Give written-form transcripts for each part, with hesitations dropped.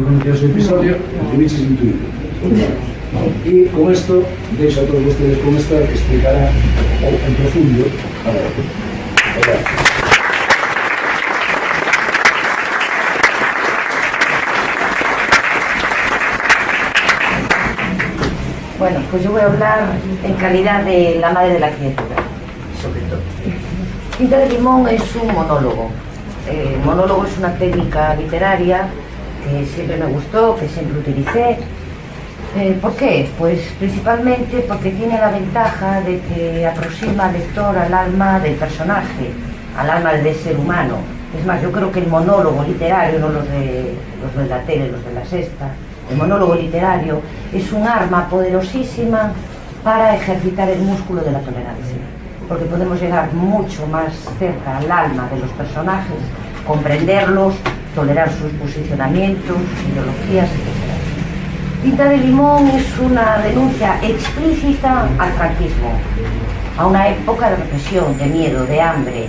conocías o episodio, debiches intuído. E con isto, deixo a todos vostedes con esta que explicará en profundo. A ver. Bueno, pues yo voy a hablar en calidad de la madre de la criatura, sobre todo. Tinta de limón es un monólogo. Monólogo es una técnica literaria que siempre me gustó, que siempre utilicé. ¿Por qué? Pues principalmente porque tiene la ventaja de que aproxima al lector al alma del personaje, al alma del ser humano. Es más, yo creo que el monólogo literario, no los de la tele, los de la sexta, el monólogo literario es un arma poderosísima para ejercitar el músculo de la tolerancia, porque podemos llegar mucho más cerca al alma de los personajes, comprenderlos, tolerar sus posicionamientos, sus ideologías, etc. Tinta de limón es una denuncia explícita al franquismo, a una época de represión, de miedo, de hambre,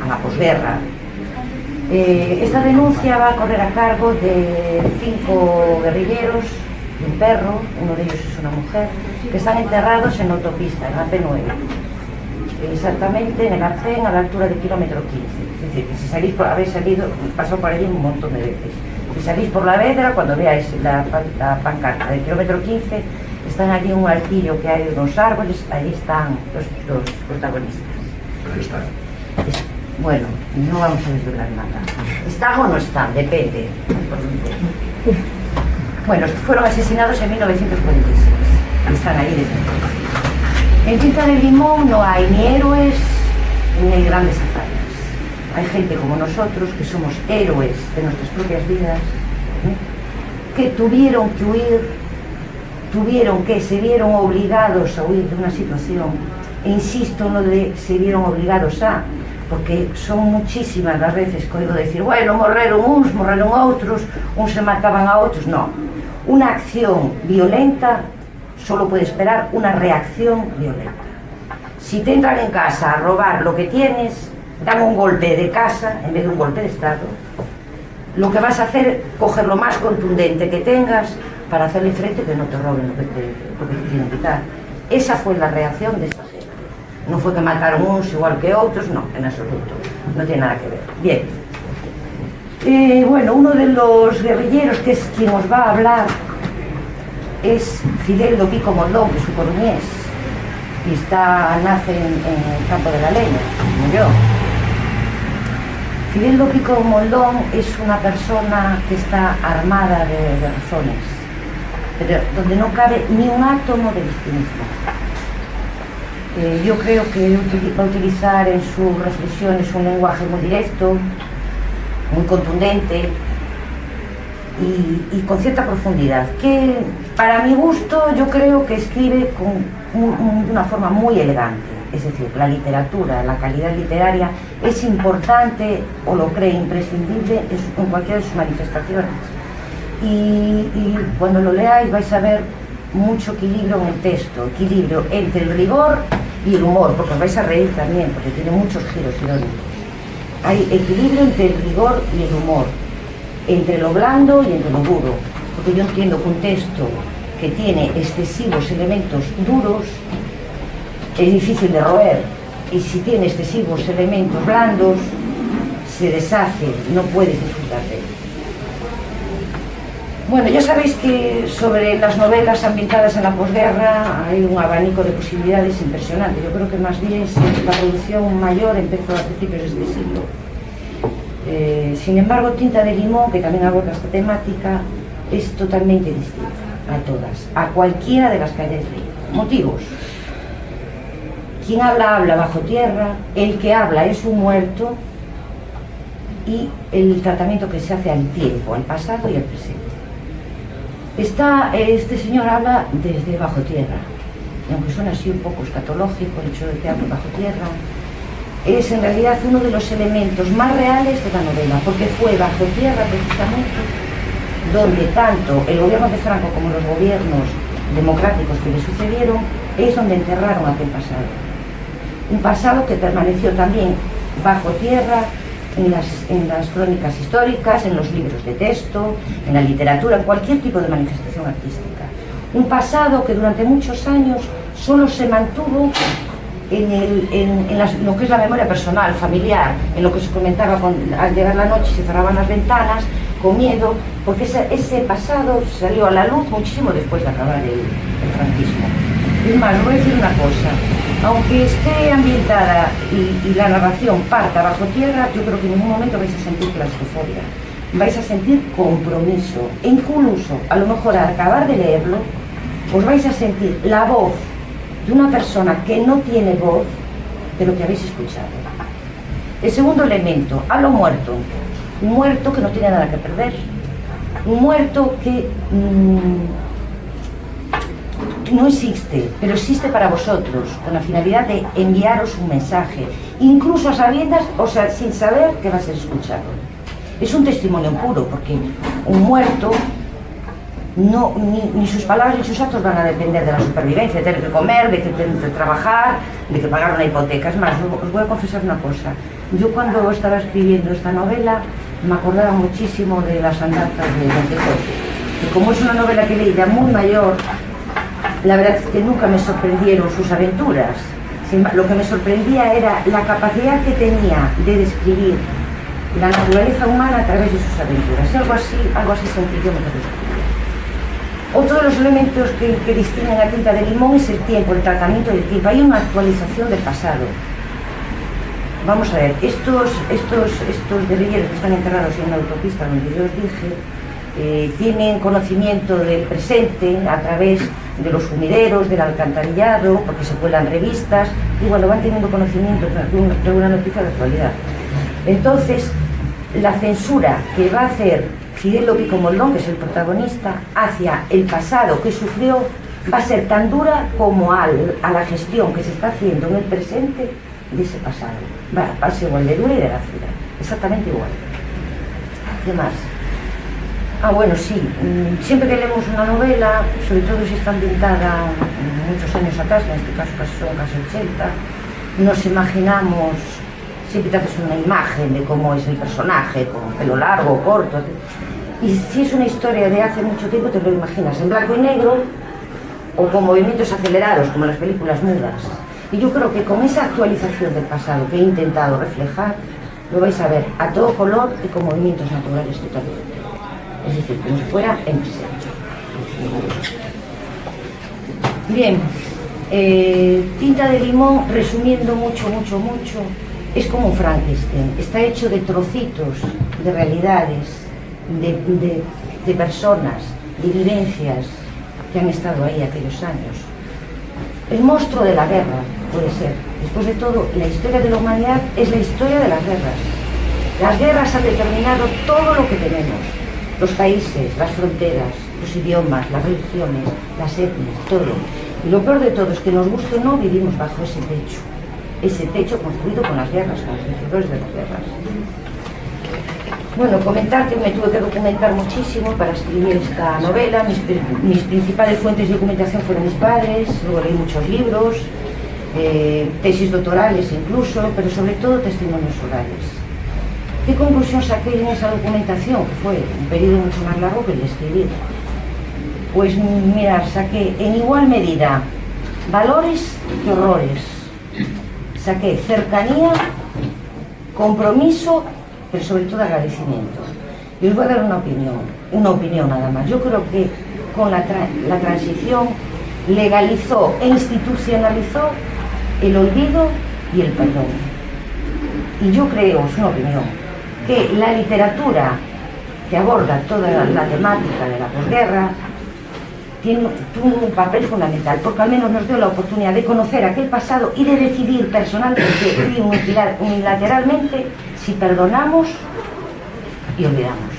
a la posguerra. Esta denuncia va a correr a cargo de 5 guerrilleros y un perro, uno de ellos es una mujer, que están enterrados en autopista, en la P9, exactamente en el Arcén, a la altura del kilómetro 15. Es decir, que si salís habéis pasado por allí un montón de veces. Si salís por la Vedra, cuando veáis la pancarta del kilómetro 15, están allí un altillo que hay de unos árboles, ahí están los protagonistas. Ahí están. Bueno, no vamos a desvelar nada. ¿Están o no están? Depende. Bueno, fueron asesinados en 1946. Están ahí desde entonces. En Tinta de limón no hay ni héroes ni hay grandes hazañas. Hay gente como nosotros que somos héroes de nuestras propias vidas, que tuvieron que huir, se vieron obligados a huir de una situación. E insisto, no de se vieron obligados a, porque son muchísimas las veces que oigo decir, bueno, morreron uns, morreron outros, uns se mataban a outros. No, una acción violenta solo puede esperar una reacción violenta. Si te entran en casa a robar lo que tienes, dan un golpe de casa en vez de un golpe de Estado, lo que vas a hacer es coger lo más contundente que tengas para hacerle frente, que no te roben lo que te quieren quitar. Esa fue la reacción de esta gente. No fue que mataron unos igual que otros, no, en absoluto, no tiene nada que ver. Bien, bueno, uno de los guerrilleros, que es quien os va a hablar, es Fidel Pico Moldón, que es un coruñés, y nace en el campo de la leña, como yo. Fidel Pico Moldón es una persona que está armada de razones, pero donde no cabe ni un átomo de victimismo. Yo creo que va a utilizar en sus reflexiones un lenguaje muy directo, muy contundente y con cierta profundidad, que para mi gusto yo creo que escribe de una forma muy elegante. Es decir, la literatura, la calidad literaria es importante, o lo cree imprescindible en cualquiera de sus manifestaciones. Y cuando lo leáis vais a ver mucho equilibrio en el texto, equilibrio entre el rigor y el humor, porque os vais a reír también, porque tiene muchos giros irónicos. Hay equilibrio entre el rigor y el humor, entre lo blando y entre lo duro, porque yo entiendo que un texto que tiene excesivos elementos duros es difícil de roer, y si tiene excesivos elementos blandos se deshace, no puedes disfrutar de él. Bueno, ya sabéis que sobre las novelas ambientadas en la posguerra hay un abanico de posibilidades impresionante. Yo creo que más bien la producción mayor empezó a principios de este siglo. Sin embargo, Tinta de limón, que también aborda esta temática, es totalmente distinta a todas, a cualquiera de las que hayáis leído. Motivos. Quien habla, habla bajo tierra, el que habla es un muerto, y el tratamiento que se hace al tiempo, al pasado y al presente. Este señor habla desde bajo tierra, y aunque suena así un poco escatológico el hecho de que hable bajo tierra, es en realidad uno de los elementos más reales de la novela, porque fue bajo tierra precisamente donde tanto el gobierno de Franco como los gobiernos democráticos que le sucedieron es donde enterraron aquel pasado. Un pasado que permaneció también bajo tierra en las crónicas históricas, en los libros de texto, en la literatura, en cualquier tipo de manifestación artística. Un pasado que durante muchos años solo se mantuvo en lo que es la memoria personal, familiar, en lo que se comentaba al llegar la noche se cerraban las ventanas, con miedo, porque ese pasado salió a la luz muchísimo después de acabar el franquismo. Es más, os voy a decir una cosa, aunque esté ambientada y la narración parta bajo tierra, yo creo que en ningún momento vais a sentir claustrofobia, vais a sentir compromiso, e incluso, a lo mejor al acabar de leerlo, os vais a sentir la voz de una persona que no tiene voz, pero que habéis escuchado. El segundo elemento, a lo muerto. Un muerto que no tiene nada que perder. Un muerto que no existe, pero existe para vosotros, con la finalidad de enviaros un mensaje, incluso a sabiendas, o sea, sin saber que va a ser escuchado. Es un testimonio puro, porque un muerto, no, ni sus palabras ni sus actos van a depender de la supervivencia, de tener que comer, de trabajar, de que pagar una hipoteca. Es más, os voy a confesar una cosa. Yo cuando estaba escribiendo esta novela me acordaba muchísimo de las andanzas de Don Quijote. Y como es una novela que leí ya muy mayor, la verdad es que nunca me sorprendieron sus aventuras. Lo que me sorprendía era la capacidad que tenía de describir la naturaleza humana a través de sus aventuras. Algo así sencillo me pareció. Otro de los elementos que distinguen a Tinta de Limón es el tiempo, el tratamiento del tiempo. Hay una actualización del pasado. Vamos a ver, estos guerrilleros que están enterrados en la autopista donde yo os dije, tienen conocimiento del presente a través de los sumideros, del alcantarillado, porque se cuelan revistas, y bueno, van teniendo conocimiento de una noticia de actualidad. Entonces, la censura que va a hacer Fidel Pico Moldón, que es el protagonista, hacia el pasado que sufrió, va a ser tan dura como a la gestión que se está haciendo en el presente de ese pasado. Va a ser igual de dura y de ácida, exactamente igual. ¿Qué más? Ah, bueno, sí, siempre que leemos una novela, sobre todo si está ambientada muchos años atrás, en este caso son casi 80, nos imaginamos, siempre te haces una imagen de cómo es el personaje, con pelo largo, corto, y si es una historia de hace mucho tiempo te lo imaginas en blanco y negro o con movimientos acelerados, como las películas mudas. Y yo creo que con esa actualización del pasado que he intentado reflejar, lo vais a ver a todo color y con movimientos naturales totalmente. Es decir, como si fuera en presente. Bien, Tinta de Limón, resumiendo mucho, es como un Frankenstein. Está hecho de trocitos, de realidades, de personas, de vivencias que han estado ahí aquellos años. El monstruo de la guerra, puede ser. Después de todo, la historia de la humanidad es la historia de las guerras. Las guerras han determinado todo lo que tenemos. Los países, las fronteras, los idiomas, las religiones, las etnias, todo. Y lo peor de todo es que nos guste o no, vivimos bajo ese techo construido con las guerras, con los vencedores de las guerras. Bueno, comentar que me tuve que documentar muchísimo para escribir esta novela. Mis principales fuentes de documentación fueron mis padres, luego leí muchos libros, tesis doctorales incluso, pero sobre todo testimonios orales. ¿Qué conclusión saqué en esa documentación? Que fue un periodo mucho más largo que el de escribir. Pues mirad, saqué en igual medida valores que horrores. Saqué cercanía, compromiso, pero sobre todo agradecimiento. Y os voy a dar una opinión nada más. Yo creo que con la transición legalizó e institucionalizó el olvido y el perdón. Y yo creo, es una opinión, que la literatura que aborda toda la temática de la posguerra tuvo un papel fundamental, porque al menos nos dio la oportunidad de conocer aquel pasado y de decidir personalmente y unilateralmente si perdonamos y olvidamos.